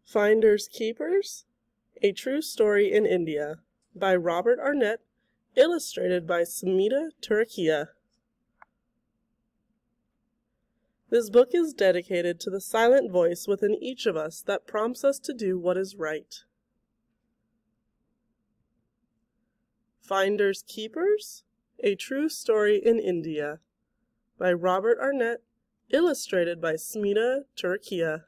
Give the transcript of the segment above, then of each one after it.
Finders Keepers, A True Story in India, by Robert Arnett, illustrated by Smita Turakia. This book is dedicated to the silent voice within each of us that prompts us to do what is right. Finders Keepers, A True Story in India, by Robert Arnett, illustrated by Smita Turakia.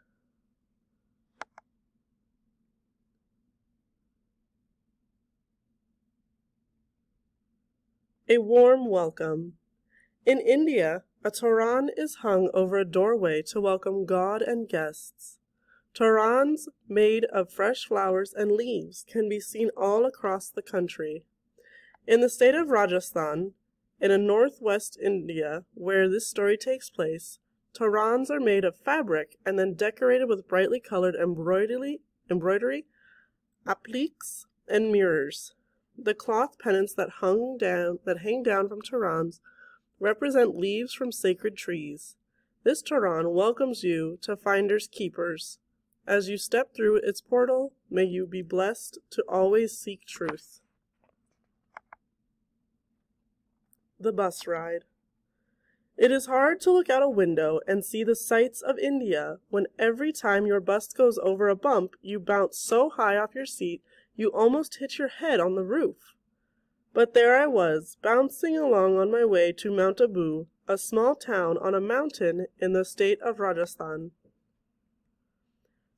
A warm welcome. In India, a toran is hung over a doorway to welcome God and guests. Torans made of fresh flowers and leaves can be seen all across the country. In the state of Rajasthan, in northwest India, where this story takes place, torans are made of fabric and then decorated with brightly colored embroidery, appliques, and mirrors. The cloth pennants that hang down from torans represent leaves from sacred trees. This toran welcomes you to Finders Keepers. As you step through its portal, may you be blessed to always seek truth. The bus ride. It is hard to look out a window and see the sights of India when every time your bus goes over a bump, you bounce so high off your seat you almost hit your head on the roof. But there I was, bouncing along on my way to Mount Abu, a small town on a mountain in the state of Rajasthan.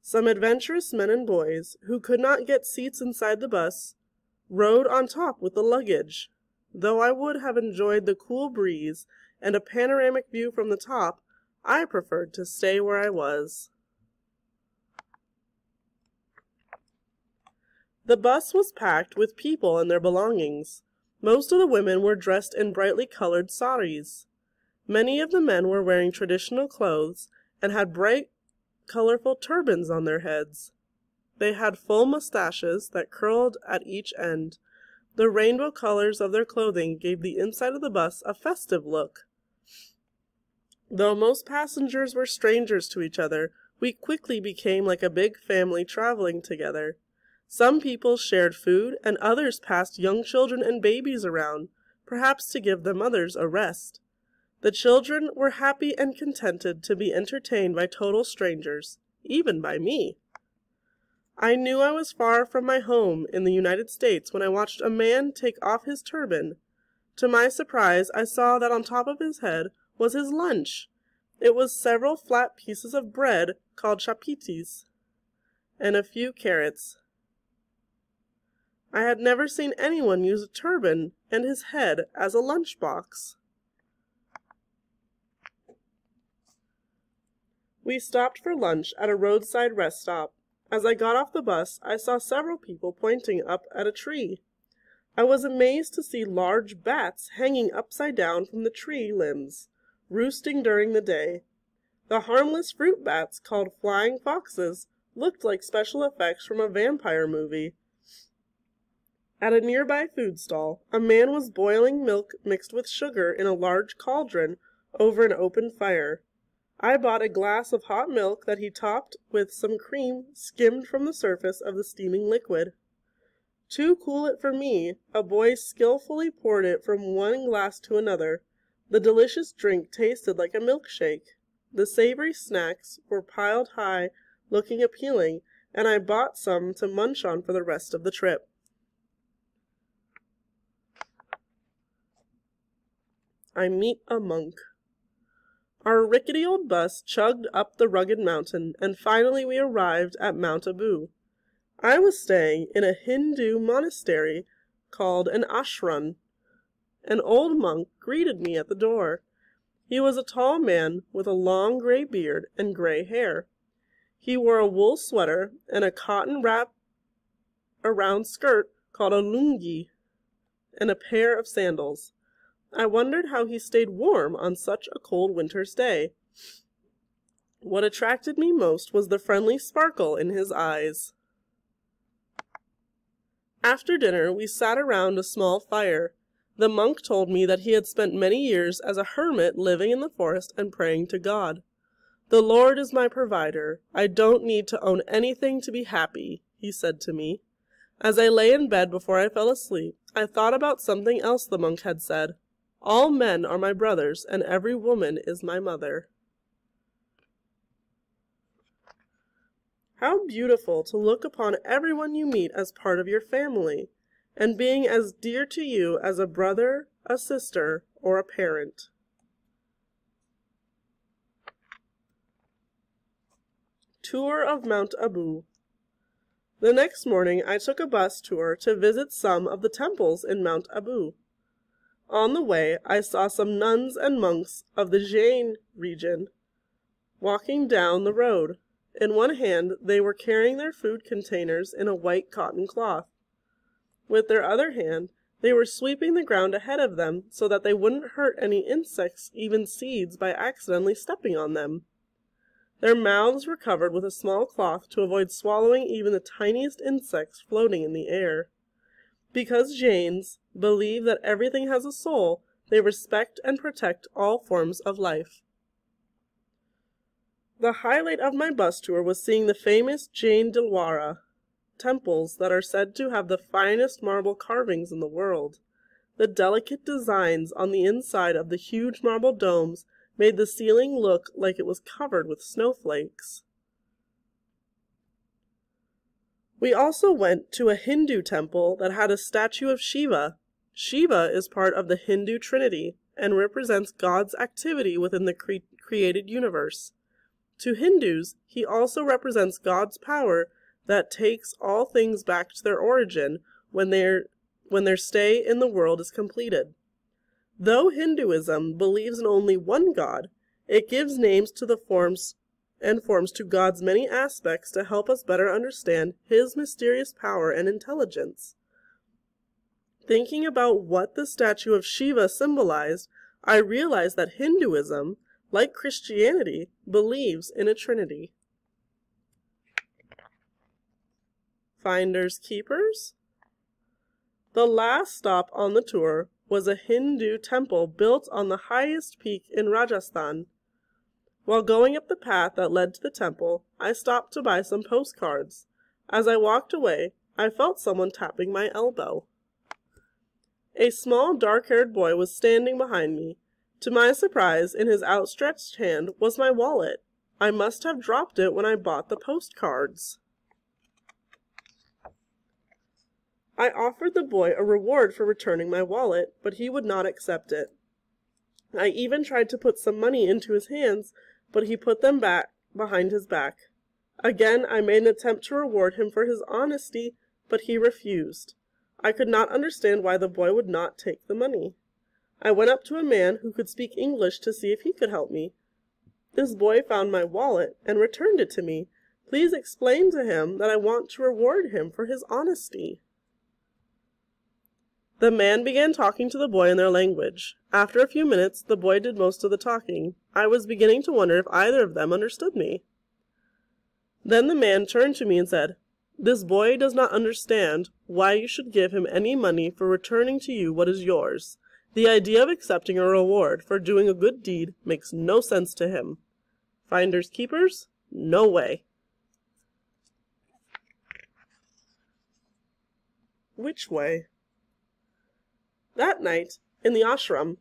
Some adventurous men and boys, who could not get seats inside the bus, rode on top with the luggage. Though I would have enjoyed the cool breeze and a panoramic view from the top, I preferred to stay where I was. The bus was packed with people and their belongings. Most of the women were dressed in brightly colored saris. Many of the men were wearing traditional clothes and had bright, colorful turbans on their heads. They had full mustaches that curled at each end. The rainbow colors of their clothing gave the inside of the bus a festive look. Though most passengers were strangers to each other, we quickly became like a big family traveling together. Some people shared food, and others passed young children and babies around, perhaps to give their mothers a rest. The children were happy and contented to be entertained by total strangers, even by me. I knew I was far from my home in the United States when I watched a man take off his turban. To my surprise, I saw that on top of his head was his lunch. It was several flat pieces of bread called chapatis, and a few carrots. I had never seen anyone use a turban and his head as a lunchbox. We stopped for lunch at a roadside rest stop. As I got off the bus, I saw several people pointing up at a tree. I was amazed to see large bats hanging upside down from the tree limbs, roosting during the day. The harmless fruit bats, called flying foxes, looked like special effects from a vampire movie. At a nearby food stall, a man was boiling milk mixed with sugar in a large cauldron over an open fire. I bought a glass of hot milk that he topped with some cream skimmed from the surface of the steaming liquid. To cool it for me, a boy skillfully poured it from one glass to another. The delicious drink tasted like a milkshake. The savory snacks were piled high, looking appealing, and I bought some to munch on for the rest of the trip. I meet a monk. Our rickety old bus chugged up the rugged mountain, and finally we arrived at Mount Abu. I was staying in a Hindu monastery called an ashram. An old monk greeted me at the door. He was a tall man with a long gray beard and gray hair. He wore a wool sweater and a cotton wrap-around skirt called a lungi, and a pair of sandals. I wondered how he stayed warm on such a cold winter's day. What attracted me most was the friendly sparkle in his eyes. After dinner, we sat around a small fire. The monk told me that he had spent many years as a hermit living in the forest and praying to God. "The Lord is my provider. I don't need to own anything to be happy," he said to me. As I lay in bed before I fell asleep, I thought about something else the monk had said. "All men are my brothers, and every woman is my mother." How beautiful to look upon everyone you meet as part of your family, and being as dear to you as a brother, a sister, or a parent. Tour of Mount Abu. The next morning I took a bus tour to visit some of the temples in Mount Abu. On the way, I saw some nuns and monks of the Jain region walking down the road. In one hand, they were carrying their food containers in a white cotton cloth. With their other hand, they were sweeping the ground ahead of them so that they wouldn't hurt any insects, even seeds, by accidentally stepping on them. Their mouths were covered with a small cloth to avoid swallowing even the tiniest insects floating in the air. Because Jains believe that everything has a soul, they respect and protect all forms of life. The highlight of my bus tour was seeing the famous Jain Dilwara temples that are said to have the finest marble carvings in the world. The delicate designs on the inside of the huge marble domes made the ceiling look like it was covered with snowflakes. We also went to a Hindu temple that had a statue of Shiva. Shiva is part of the Hindu Trinity and represents God's activity within the created universe. To Hindus, he also represents God's power that takes all things back to their origin when their stay in the world is completed. Though Hinduism believes in only one God, it gives names to the forms to God's many aspects to help us better understand his mysterious power and intelligence. Thinking about what the statue of Shiva symbolized, I realized that Hinduism, like Christianity, believes in a Trinity. Finders keepers? The last stop on the tour was a Hindu temple built on the highest peak in Rajasthan. While going up the path that led to the temple, I stopped to buy some postcards. As I walked away, I felt someone tapping my elbow. A small dark-haired boy was standing behind me. To my surprise, in his outstretched hand was my wallet. I must have dropped it when I bought the postcards. I offered the boy a reward for returning my wallet, but he would not accept it. I even tried to put some money into his hands, but he put them back behind his back. Again, I made an attempt to reward him for his honesty, but he refused. I could not understand why the boy would not take the money. I went up to a man who could speak English to see if he could help me. This boy found my wallet and returned it to me. Please explain to him that I want to reward him for his honesty. The man began talking to the boy in their language. After a few minutes, the boy did most of the talking. I was beginning to wonder if either of them understood me. Then the man turned to me and said, "This boy does not understand why you should give him any money for returning to you what is yours. The idea of accepting a reward for doing a good deed makes no sense to him. Finders keepers? No way." Which way? That night, in the ashram,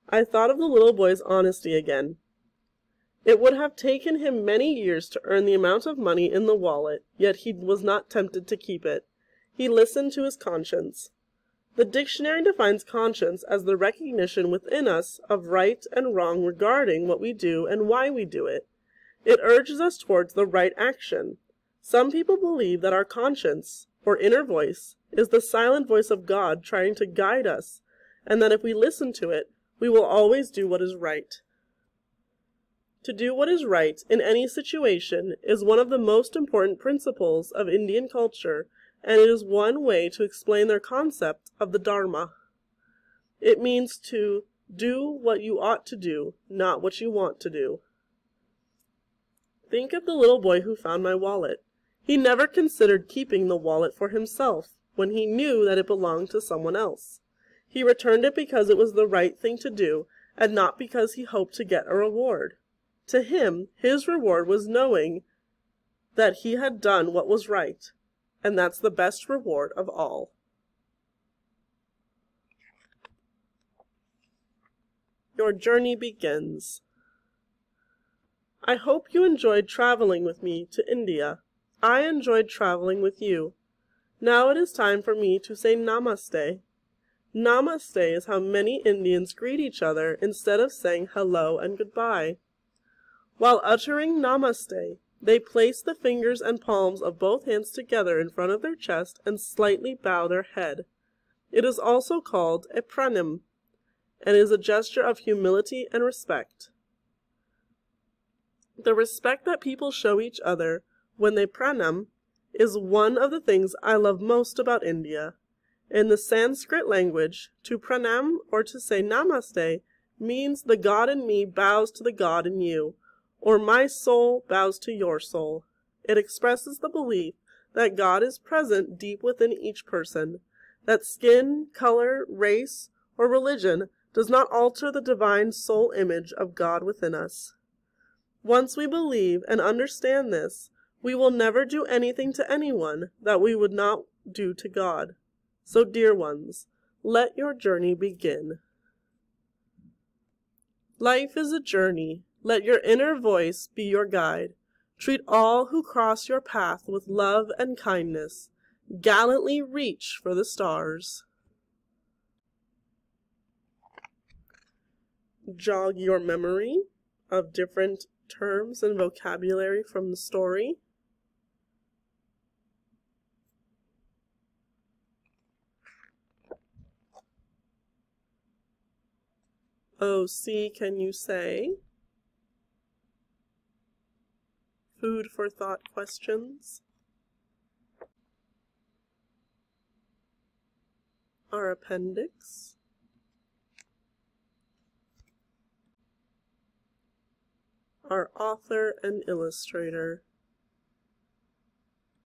I thought of the little boy's honesty again. It would have taken him many years to earn the amount of money in the wallet, yet he was not tempted to keep it. He listened to his conscience. The dictionary defines conscience as the recognition within us of right and wrong regarding what we do and why we do it. It urges us towards the right action. Some people believe that our conscience, or inner voice, is the silent voice of God trying to guide us, and that if we listen to it, we will always do what is right. To do what is right in any situation is one of the most important principles of Indian culture, and it is one way to explain their concept of the Dharma. It means to do what you ought to do, not what you want to do. Think of the little boy who found my wallet. He never considered keeping the wallet for himself, when he knew that it belonged to someone else. He returned it because it was the right thing to do, and not because he hoped to get a reward. To him, his reward was knowing that he had done what was right, and that's the best reward of all. Your journey begins. I hope you enjoyed traveling with me to India. I enjoyed traveling with you. Now it is time for me to say namaste. Namaste is how many Indians greet each other instead of saying hello and goodbye. While uttering namaste, they place the fingers and palms of both hands together in front of their chest and slightly bow their head. It is also called a pranam, and is a gesture of humility and respect. The respect that people show each other when they pranam is one of the things I love most about India. In the Sanskrit language, to pranam or to say namaste means the God in me bows to the God in you, or my soul bows to your soul. It expresses the belief that God is present deep within each person, that skin, color, race, or religion does not alter the divine soul image of God within us. Once we believe and understand this, we will never do anything to anyone that we would not do to God. So, dear ones, let your journey begin. Life is a journey. Let your inner voice be your guide. Treat all who cross your path with love and kindness. Gallantly reach for the stars. Jog your memory of different terms and vocabulary from the story. OC, can you say? Food for thought questions. Our appendix. Our author and illustrator.